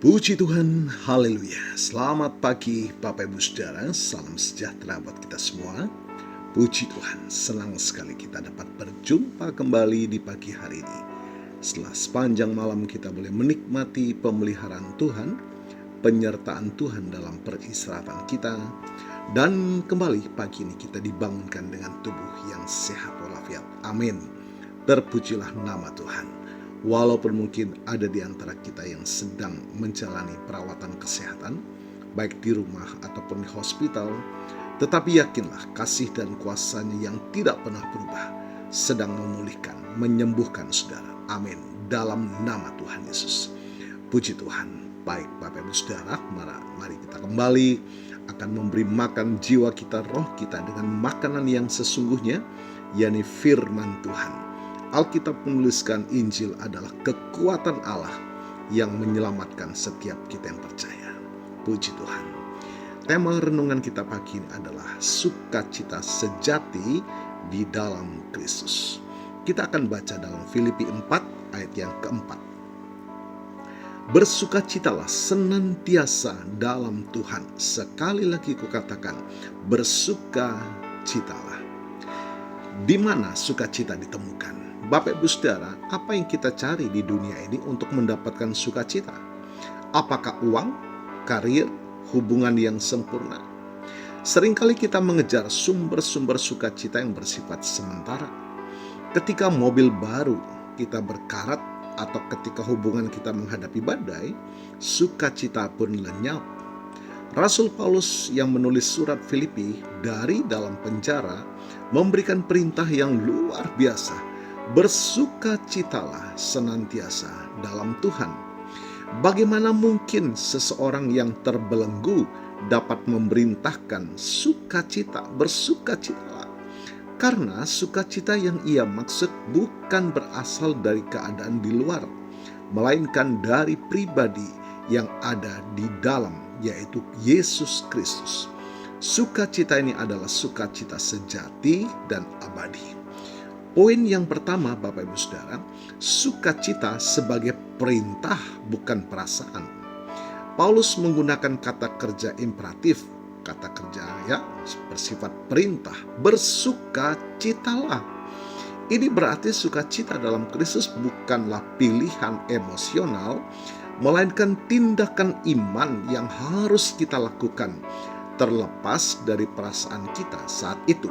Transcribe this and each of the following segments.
Puji Tuhan, haleluya. Selamat pagi Bapak Ibu Saudara, salam sejahtera buat kita semua. Puji Tuhan, senang sekali kita dapat berjumpa kembali di pagi hari ini. Setelah sepanjang malam kita boleh menikmati pemeliharaan Tuhan, penyertaan Tuhan dalam peristirahatan kita. Dan kembali pagi ini kita dibangunkan dengan tubuh yang sehat walafiat. Amin. Terpujilah nama Tuhan. Walaupun mungkin ada di antara kita yang sedang menjalani perawatan kesehatan, baik di rumah ataupun di hospital, tetapi yakinlah kasih dan kuasa-Nya yang tidak pernah berubah sedang memulihkan, menyembuhkan saudara. Amin. Dalam nama Tuhan Yesus. Puji Tuhan. Baik Bapak Ibu Saudara, mari kita kembali akan memberi makan jiwa kita, roh kita dengan makanan yang sesungguhnya, yakni firman Tuhan. Alkitab menuliskan Injil adalah kekuatan Allah yang menyelamatkan setiap kita yang percaya. Puji Tuhan. Tema renungan kita pagi ini adalah sukacita sejati di dalam Kristus. Kita akan baca dalam Filipi 4 ayat yang keempat. Bersukacitalah senantiasa dalam Tuhan. Sekali lagi kukatakan, bersukacitalah. Di mana sukacita ditemukan? Bapak Ibu Saudara, apa yang kita cari di dunia ini untuk mendapatkan sukacita? Apakah uang, karir, hubungan yang sempurna? Seringkali kita mengejar sumber-sumber sukacita yang bersifat sementara. Ketika mobil baru kita berkarat atau ketika hubungan kita menghadapi badai, sukacita pun lenyap. Rasul Paulus yang menulis surat Filipi dari dalam penjara memberikan perintah yang luar biasa. Bersukacitalah senantiasa dalam Tuhan. Bagaimana mungkin seseorang yang terbelenggu dapat memerintahkan sukacita? Bersukacitalah. Karena sukacita yang ia maksud bukan berasal dari keadaan di luar, melainkan dari pribadi yang ada di dalam, yaitu Yesus Kristus. Sukacita ini adalah sukacita sejati dan abadi. Poin yang pertama Bapak Ibu Saudara, sukacita sebagai perintah bukan perasaan. Paulus menggunakan kata kerja imperatif, kata kerja bersifat perintah, bersukacitalah. Ini berarti sukacita dalam Kristus bukanlah pilihan emosional, melainkan tindakan iman yang harus kita lakukan terlepas dari perasaan kita saat itu.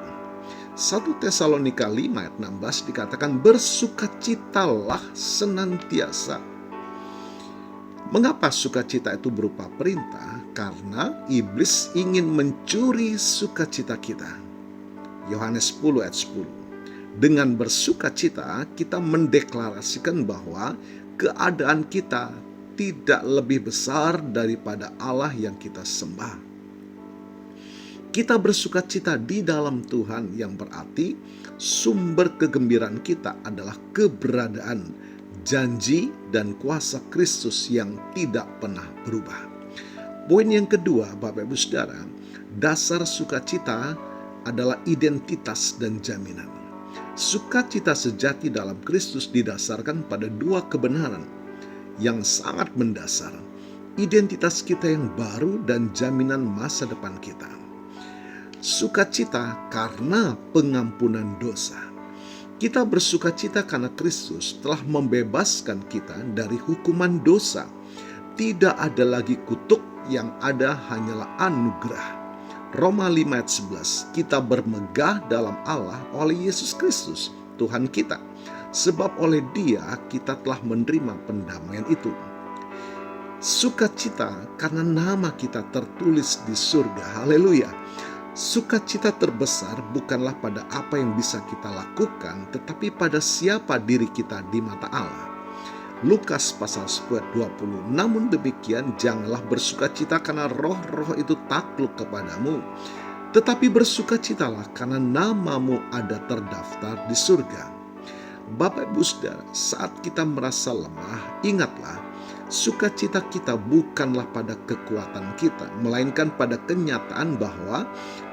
1 Tesalonika 5 ayat 16 dikatakan bersukacitalah senantiasa. Mengapa sukacita itu berupa perintah? Karena iblis ingin mencuri sukacita kita. Yohanes 10 ayat 10. Dengan bersukacita kita mendeklarasikan bahwa keadaan kita tidak lebih besar daripada Allah yang kita sembah. Kita bersukacita di dalam Tuhan yang berarti sumber kegembiraan kita adalah keberadaan, janji dan kuasa Kristus yang tidak pernah berubah. Poin yang kedua Bapak Ibu Saudara, dasar sukacita adalah identitas dan jaminan. Sukacita sejati dalam Kristus didasarkan pada dua kebenaran yang sangat mendasar. Identitas kita yang baru dan jaminan masa depan kita. Sukacita karena pengampunan dosa. Kita bersukacita karena Kristus telah membebaskan kita dari hukuman dosa. Tidak ada lagi kutuk, yang ada hanyalah anugerah. Roma 5 ayat 11. Kita bermegah dalam Allah oleh Yesus Kristus, Tuhan kita. Sebab oleh Dia kita telah menerima pendamaian itu. Sukacita karena nama kita tertulis di surga. Haleluya. Sukacita terbesar bukanlah pada apa yang bisa kita lakukan, tetapi pada siapa diri kita di mata Allah. Lukas pasal 10 ayat 20. Namun demikian janganlah bersukacita karena roh-roh itu takluk kepadamu, tetapi bersukacitalah karena namamu ada terdaftar di surga. Bapak Ibu Saudara, saat kita merasa lemah, ingatlah, sukacita kita bukanlah pada kekuatan kita, melainkan pada kenyataan bahwa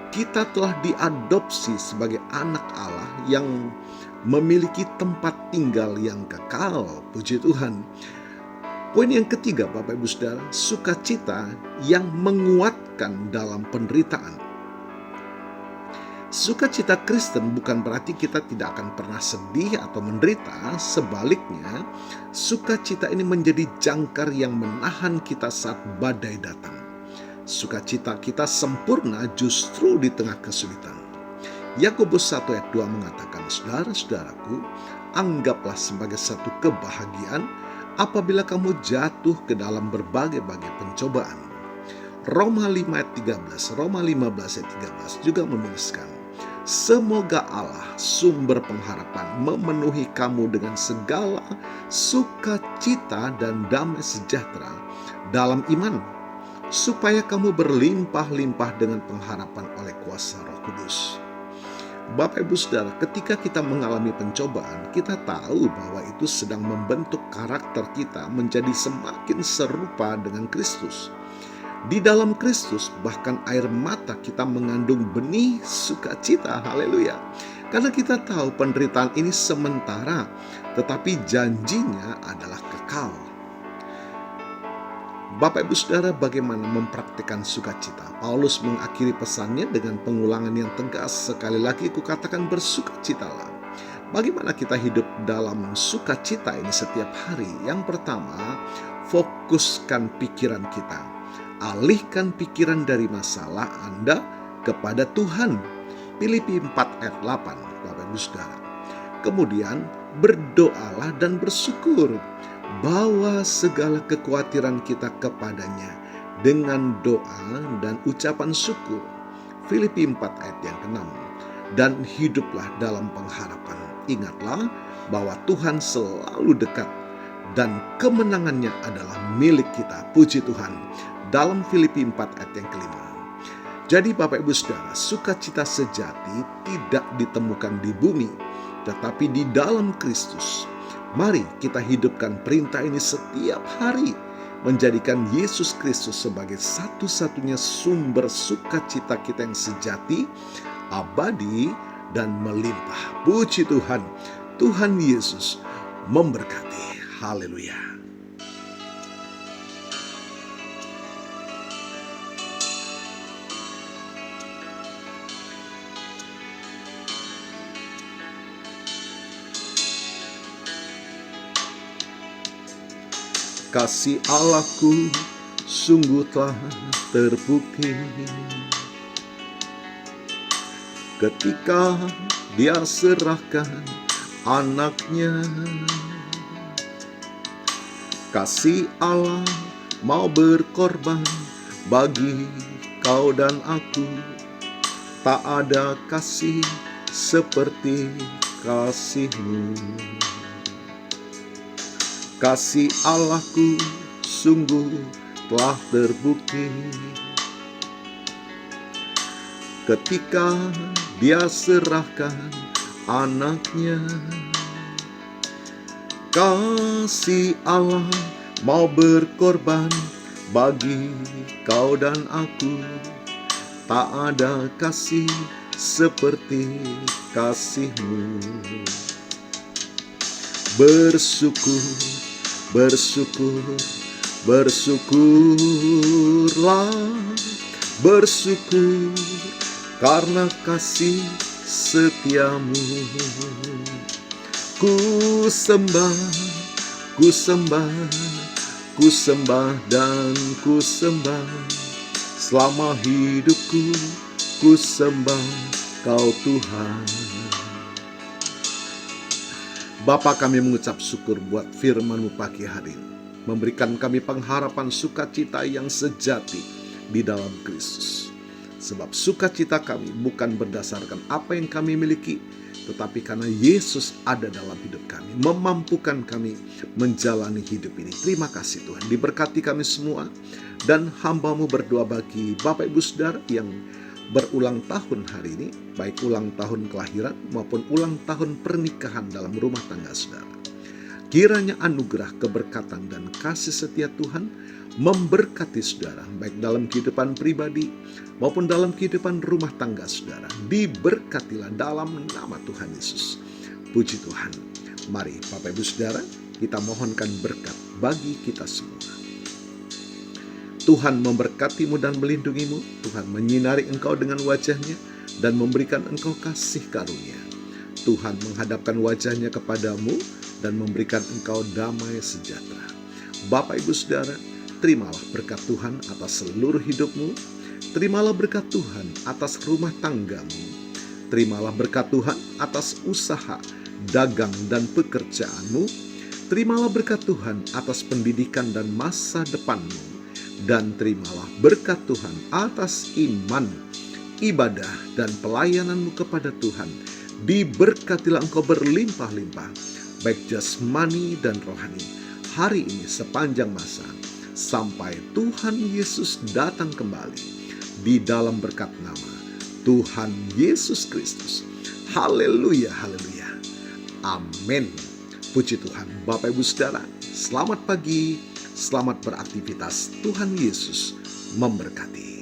kita telah diadopsi sebagai anak Allah yang memiliki tempat tinggal yang kekal. Puji Tuhan. Poin yang ketiga, Bapak Ibu Saudara, sukacita yang menguatkan dalam penderitaan. Sukacita Kristen bukan berarti kita tidak akan pernah sedih atau menderita. Sebaliknya, sukacita ini menjadi jangkar yang menahan kita saat badai datang. Sukacita kita sempurna justru di tengah kesulitan. Yakobus 1 ayat 2 mengatakan, saudara-saudaraku, anggaplah sebagai satu kebahagiaan apabila kamu jatuh ke dalam berbagai-bagai pencobaan. Roma 5 ayat 13, Roma 15 ayat 13 juga menuliskan, semoga Allah sumber pengharapan memenuhi kamu dengan segala sukacita dan damai sejahtera dalam iman, supaya kamu berlimpah-limpah dengan pengharapan oleh kuasa Roh Kudus. Bapak Ibu Saudara, ketika kita mengalami pencobaan, kita tahu bahwa itu sedang membentuk karakter kita menjadi semakin serupa dengan Kristus. Di dalam Kristus, bahkan air mata kita mengandung benih sukacita. Haleluya. Karena kita tahu penderitaan ini sementara, tetapi janjinya adalah kekal. Bapak Ibu Saudara, bagaimana mempraktikkan sukacita? Paulus mengakhiri pesannya dengan pengulangan yang tegas. Sekali lagi kukatakan, bersukacitalah. Bagaimana kita hidup dalam sukacita ini setiap hari? Yang pertama, fokuskan pikiran kita. Alihkan pikiran dari masalah Anda kepada Tuhan. Filipi 4 ayat 8, Bapak Ibu Saudara. Kemudian berdoalah dan bersyukur. Bawa segala kekhawatiran kita kepadanya dengan doa dan ucapan syukur. Filipi 4 ayat yang ke-6. Dan hiduplah dalam pengharapan. Ingatlah bahwa Tuhan selalu dekat dan kemenangannya adalah milik kita. Puji Tuhan. Dalam Filipi 4 ayat yang ke-5. Jadi Bapak Ibu Saudara, sukacita sejati tidak ditemukan di bumi, tetapi di dalam Kristus. Mari kita hidupkan perintah ini setiap hari, menjadikan Yesus Kristus sebagai satu-satunya sumber sukacita kita yang sejati, abadi, dan melimpah. Puji Tuhan, Tuhan Yesus memberkati. Haleluya. Kasih Allahku sungguh telah terbukti ketika Dia serahkan anaknya. Kasih Allah mau berkorban bagi kau dan aku. Tak ada kasih seperti kasih-Mu. Kasih Allahku sungguh telah terbukti ketika Dia serahkan anaknya. Kasih Allah mau berkorban bagi kau dan aku. Tak ada kasih seperti kasih-Mu. Bersyukur, bersyukur, bersyukurlah, bersyukur karena kasih setiamu. Ku sembah, ku sembah, ku sembah dan ku sembah. Selama hidupku ku sembah Kau Tuhan. Bapa, kami mengucap syukur buat firman-Mu pagi hari ini, memberikan kami pengharapan sukacita yang sejati di dalam Kristus. Sebab sukacita kami bukan berdasarkan apa yang kami miliki, tetapi karena Yesus ada dalam hidup kami, memampukan kami menjalani hidup ini. Terima kasih Tuhan, diberkati kami semua. Dan hamba-Mu berdoa bagi Bapak Ibu Saudara yang berulang tahun hari ini, baik ulang tahun kelahiran maupun ulang tahun pernikahan dalam rumah tangga saudara. Kiranya anugerah, keberkatan, dan kasih setia Tuhan memberkati saudara, baik dalam kehidupan pribadi maupun dalam kehidupan rumah tangga saudara. Diberkatilah dalam nama Tuhan Yesus. Puji Tuhan. Mari Bapak Ibu Saudara, kita mohonkan berkat bagi kita semua. Tuhan memberkatimu dan melindungimu. Tuhan menyinari engkau dengan wajah-Nya dan memberikan engkau kasih karunia. Tuhan menghadapkan wajah-Nya kepadamu dan memberikan engkau damai sejahtera. Bapak, Ibu, Saudara, terimalah berkat Tuhan atas seluruh hidupmu. Terimalah berkat Tuhan atas rumah tanggamu. Terimalah berkat Tuhan atas usaha, dagang, dan pekerjaanmu. Terimalah berkat Tuhan atas pendidikan dan masa depanmu. Dan terimalah berkat Tuhan atas iman, ibadah, dan pelayananmu kepada Tuhan. Diberkatilah engkau berlimpah-limpah, baik jasmani dan rohani, hari ini sepanjang masa, sampai Tuhan Yesus datang kembali, di dalam berkat nama Tuhan Yesus Kristus. Haleluya, haleluya. Amin. Puji Tuhan. Bapak, Ibu, Saudara, selamat pagi. Selamat beraktivitas. Tuhan Yesus memberkati.